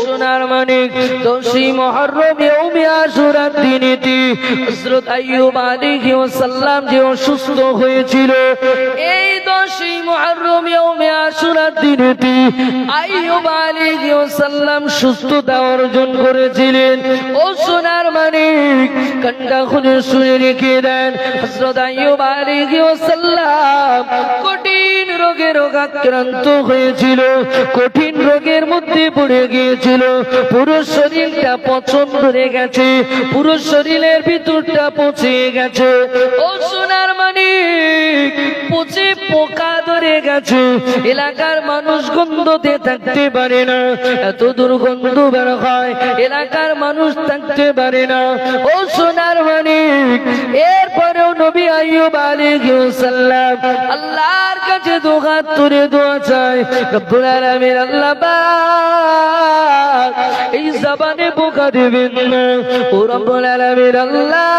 সোনার মানিক, 10ই মুহররম ইয়াউমে আশুরার দিনেতে হযরত আইয়ুব আলাইহিস সালাম যে অসুস্থ হয়েছিল, এই 10ই মুহররম ইয়াউমে আশুরার দিনেতে আইয়ুব আলাইহিস সালাম সুস্থতা অর্জন করেছিলেন। ও সোনার মানিক, কান্না খুলে শুনে রেখে দেন, হযরত আইয়ুব আলাইহিস সালাম কঠিন রোগে রোগাক্রান্ত হয়েছিল, কঠিন রোগের মধ্যে পড়ে গিয়েছিল। পুরো শরীরটা পচন ধরে গেছে, পুরো শরীরের ভিতরটা পচে গেছে। ও সোনার মানিক, পচে পোকা ধরে গেছে, এলাকার মানুষ গন্ধতে থাকতে পারে না, এত দুর্গন্ধ বের হয়, এলাকার মানুষ থাকতে পারে না। ও সোনার মানিক, এরপরেও নবী আইয়ুব আলাইহিস সালাম আল্লাহর কাছে দু হাত তুলে দোয়া চায়, রব্বুল আলামিন আল্লাহ পাক এই জবানে পোকা দেবেন না, ও রব্বুল আলামিন আল্লাহ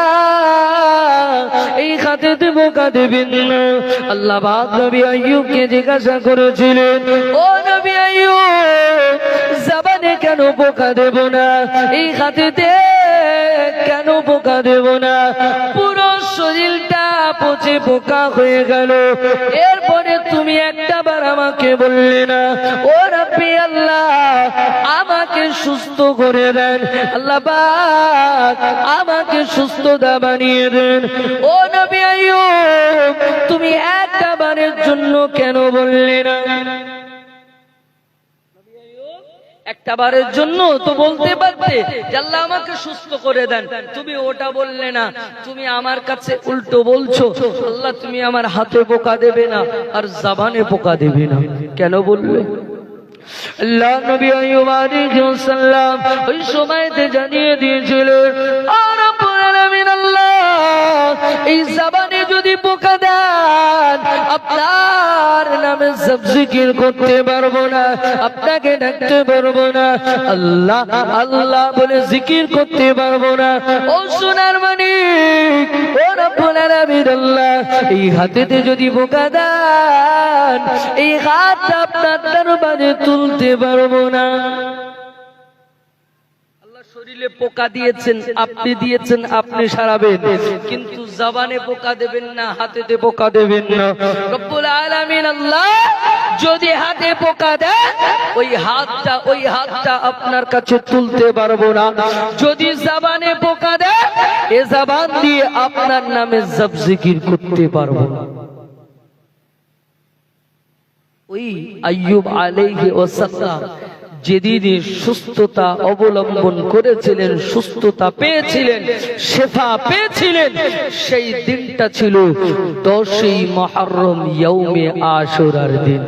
এই হাতে পোকা দেবেন না। আল্লাহ পাক নবী আইয়ুবকে জিজ্ঞাসা করেছিলেন, ও নবী আইয়ুব, জবানে কেন পোকা দেব না, এই হাতেতে কেন পোকা দেব না? পুরো শরীরটা পচে পোকা হয়ে গেল, এরপরে তুমি একটা বার আমাকে বললে না, ও রাব্বি আল্লাহ আমাকে সুস্থ করে দেন, আল্লাহ পাক আমাকে সুস্থতা বানিয়ে দেন। ও নবী আইয়ুব, তুমি একটা বারের জন্য কেন বললে না? একটা বারের জন্য তো বলতে পারতে যে আল্লাহ আমাকে সুস্থ করে দেন, তুমি ওটা বললে না, তুমি আমার কাছে উল্টো বলছো, আল্লাহ তুমি আমার হাতে পোকা দেবে না আর জবানে পোকা দেবে না, কেন বললে? আল্লাহ নবী আইয়ুব আলাইহিস সালাম ওই সময়তে জানিয়ে দিয়েছিলেন, ও রব্বুল আলামিন আল্লাহ এই জবানে যদি পোকা দেন, আপনার নামে সব জিকির করতে পারবো না, আপনাকে ডাকতে পারবো না, আল্লাহ আল্লাহ বলে জিকির করতে পারবো না। ও সোনার মানিক, ও রব্বুল আলামিন আল্লাহ এই হাতেতে যদি পোকা দেন, এই হাতটা আপনার দরবারে তুলতে পারবো না। আল্লাহ শরীরে পোকা দিয়েছেন, আপনি দিয়েছেন, আপনি সারাবেন, কিন্তু জবানে পোকা দেবেন না, হাতেতে পোকা দেবেন না। রব্বুল আলামিন আল্লাহ যদি হাতে পোকা দেন, ওই হাতটা আপনার কাছে তুলতে পারবো না। যদি জবানে পোকা দেন, এ জবান দিয়ে আপনার নামে জব জিকির করতে পারবো না। ওই আইয়ুব আলাইহিস সালাম যেদিন সুস্থতা অবলম্বন করেছিলেন, সুস্থতা পেয়েছিলেন, শেফা পেয়েছিলেন, সেই দিনটা ছিল 10ই মুহররম ইয়াউমে আশুরার দিন।